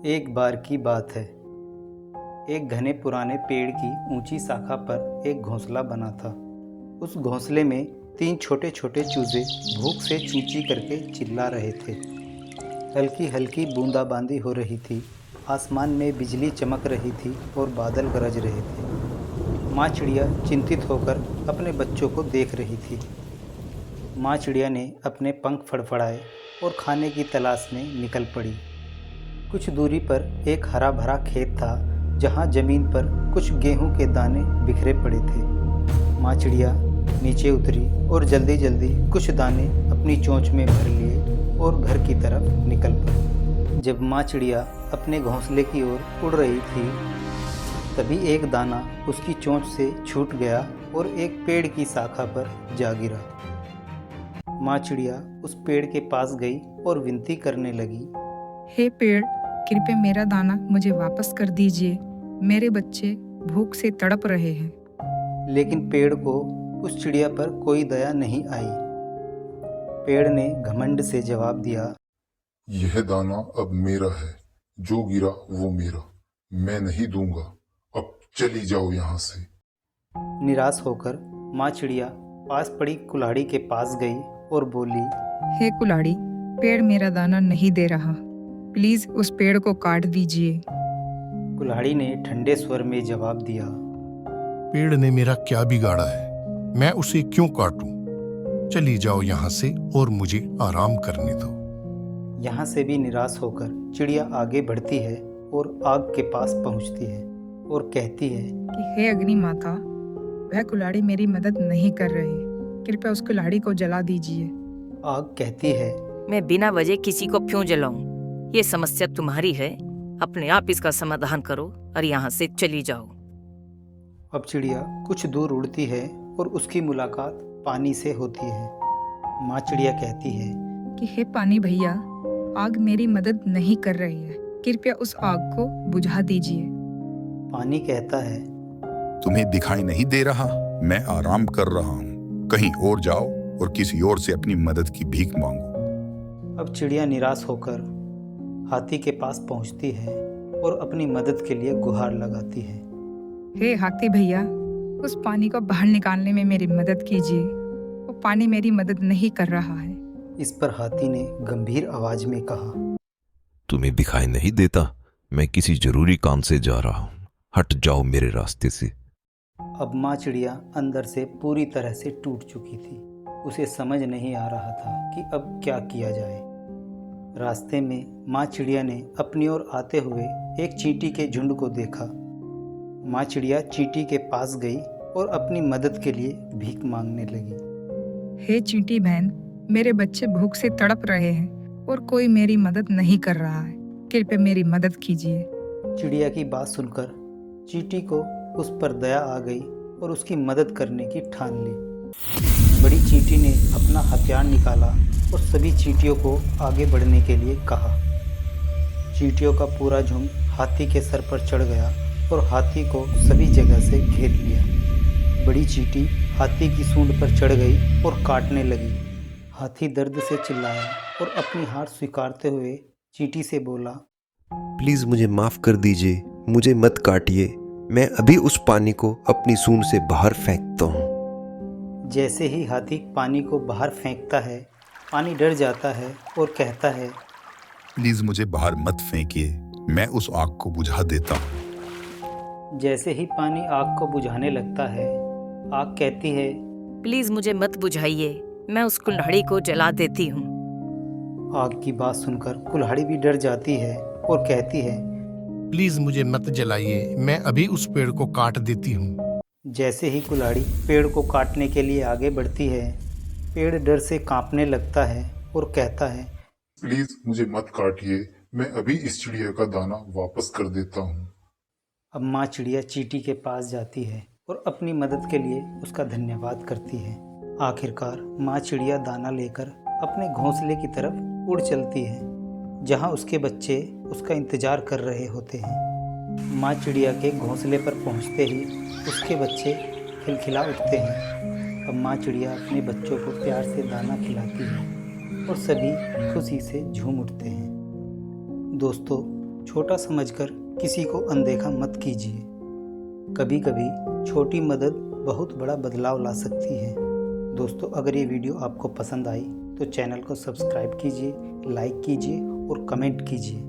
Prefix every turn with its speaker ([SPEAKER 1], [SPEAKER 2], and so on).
[SPEAKER 1] एक बार की बात है। एक घने पुराने पेड़ की ऊंची शाखा पर एक घोंसला बना था। उस घोंसले में 3 छोटे छोटे चूजे भूख से चींची करके चिल्ला रहे थे। हल्की हल्की बूंदाबांदी हो रही थी। आसमान में बिजली चमक रही थी और बादल गरज रहे थे। माँ चिड़िया चिंतित होकर अपने बच्चों को देख रही थी। माँ चिड़िया ने अपने पंख फड़फड़ाए और खाने की तलाश में निकल पड़ी। कुछ दूरी पर एक हरा भरा खेत था, जहाँ जमीन पर कुछ गेहूं के दाने बिखरे पड़े थे। माँ चिड़िया नीचे उतरी और जल्दी जल्दी कुछ दाने अपनी चोंच में भर लिए और घर की तरफ निकल पड़ी। जब माँ चिड़िया अपने घोंसले की ओर उड़ रही थी, तभी एक दाना उसकी चोंच से छूट गया और एक पेड़ की शाखा पर जा गिरा। माँ चिड़िया उस पेड़ के पास गई और विनती करने लगी,
[SPEAKER 2] हे पेड़, कृपया मेरा दाना मुझे वापस कर दीजिए। मेरे बच्चे भूख से तड़प रहे हैं।
[SPEAKER 1] लेकिन पेड़ को उस चिड़िया पर कोई दया नहीं आई। पेड़ ने घमंड से जवाब दिया,
[SPEAKER 3] यह दाना अब मेरा है, जो गिरा वो मेरा, मैं नहीं दूंगा, अब चली जाओ यहाँ से।
[SPEAKER 1] निराश होकर माँ चिड़िया पास पड़ी कुल्हाड़ी के पास गई और बोली,
[SPEAKER 2] हे कुल्हाड़ी, पेड़ मेरा दाना नहीं दे रहा, प्लीज उस पेड़ को काट दीजिए।
[SPEAKER 1] कुल्हाड़ी ने ठंडे स्वर में जवाब दिया,
[SPEAKER 4] पेड़ ने मेरा क्या बिगाड़ा है, मैं उसे क्यों काटूं? चली जाओ यहाँ से और मुझे आराम करने दो।
[SPEAKER 1] यहाँ से भी निराश होकर चिड़िया आगे बढ़ती है और आग के पास पहुँचती है और कहती है
[SPEAKER 2] कि हे अग्नि माता, वह कुल्हाड़ी मेरी मदद नहीं कर रही, कृपया उस कुल्हाड़ी को जला दीजिए।
[SPEAKER 1] आग कहती है,
[SPEAKER 5] मैं बिना वजह किसी को क्यों जलाऊं? ये समस्या तुम्हारी है, अपने आप इसका समाधान करो और यहाँ से चली जाओ।
[SPEAKER 1] अब चिड़िया कुछ दूर उड़ती है और उसकी मुलाकात पानी से होती है। माँ चिड़िया कहती है
[SPEAKER 2] कि हे पानी भैया, आग मेरी मदद नहीं कर रही है, कृपया उस आग को बुझा दीजिए।
[SPEAKER 1] पानी कहता है,
[SPEAKER 6] तुम्हें दिखाई नहीं दे रहा? मैं आराम कर रहा हूँ, कहीं और जाओ और किसी और से अपनी मदद की भीख मांगो।
[SPEAKER 1] अब चिड़िया निराश होकर हाथी के पास पहुंचती है और अपनी मदद के लिए गुहार लगाती है।
[SPEAKER 2] हे हाथी भैया, उस पानी को बाहर निकालने में मेरी मदद कीजिए, वो पानी मेरी मदद नहीं कर रहा है।
[SPEAKER 1] इस पर हाथी ने गंभीर आवाज में कहा,
[SPEAKER 7] तुम्हें दिखाई नहीं देता? मैं किसी जरूरी काम से जा रहा हूँ, हट जाओ मेरे रास्ते से।
[SPEAKER 1] अब माँ चिड़िया अंदर से पूरी तरह से टूट चुकी थी। उसे समझ नहीं आ रहा था कि अब क्या किया जाए। रास्ते में माँ चिड़िया ने अपनी ओर आते हुए एक चींटी के झुंड को देखा। माँ चिड़िया चींटी के पास गई और अपनी मदद के लिए भीख मांगने लगी।
[SPEAKER 2] हे चींटी बहन, मेरे बच्चे भूख से तड़प रहे हैं और कोई मेरी मदद नहीं कर रहा है, कृपया मेरी मदद कीजिए।
[SPEAKER 1] चिड़िया की बात सुनकर चींटी को उस पर दया आ गई और उसकी मदद करने की ठान ली। बड़ी चींटी ने अपना हथियार निकाला और सभी चींटियों को आगे बढ़ने के लिए कहा। चींटियों का पूरा झुंड हाथी के सर पर चढ़ गया और हाथी को सभी जगह से घेर लिया। बड़ी चींटी हाथी की सूंड पर चढ़ गई और काटने लगी। हाथी दर्द से चिल्लाया और अपनी हार स्वीकारते हुए चींटी से बोला,
[SPEAKER 8] प्लीज मुझे माफ कर दीजिए, मुझे मत काटिए, मैं अभी उस पानी को अपनी सूंड से बाहर फेंकता हूँ।
[SPEAKER 1] जैसे ही हाथी पानी को बाहर फेंकता है, पानी डर जाता है और कहता है,
[SPEAKER 6] प्लीज मुझे बाहर मत फेंकिए, मैं उस आग को बुझा देता हूँ।
[SPEAKER 1] जैसे ही पानी आग को बुझाने लगता है, आग कहती है,
[SPEAKER 5] प्लीज मुझे मत बुझाइए, मैं उस कुल्हाड़ी को जला देती हूँ।
[SPEAKER 1] आग की बात सुनकर कुल्हाड़ी भी डर जाती है और कहती है,
[SPEAKER 4] प्लीज मुझे मत जलाइए, मैं अभी उस पेड़ को काट देती हूँ।
[SPEAKER 1] जैसे ही कुल्हाड़ी पेड़ को काटने के लिए आगे बढ़ती है, पेड़ डर से कांपने लगता है और कहता है,
[SPEAKER 3] प्लीज मुझे मत काटिए, मैं अभी इस चिड़िया का दाना वापस कर देता हूँ।
[SPEAKER 1] अब माँ चिड़िया चींटी के पास जाती है और अपनी मदद के लिए उसका धन्यवाद करती है। आखिरकार माँ चिड़िया दाना लेकर अपने घोंसले की तरफ उड़ चलती है, जहाँ उसके बच्चे उसका इंतजार कर रहे होते हैं। माँ चिड़िया के घोंसले पर पहुँचते ही उसके बच्चे खिलखिला उठते हैं। अब माँ चिड़िया अपने बच्चों को प्यार से दाना खिलाती है और सभी खुशी से झूम उठते हैं। दोस्तों, छोटा समझकर किसी को अनदेखा मत कीजिए। कभी कभी छोटी मदद बहुत बड़ा बदलाव ला सकती है। दोस्तों, अगर ये वीडियो आपको पसंद आई तो चैनल को सब्सक्राइब कीजिए, लाइक कीजिए और कमेंट कीजिए।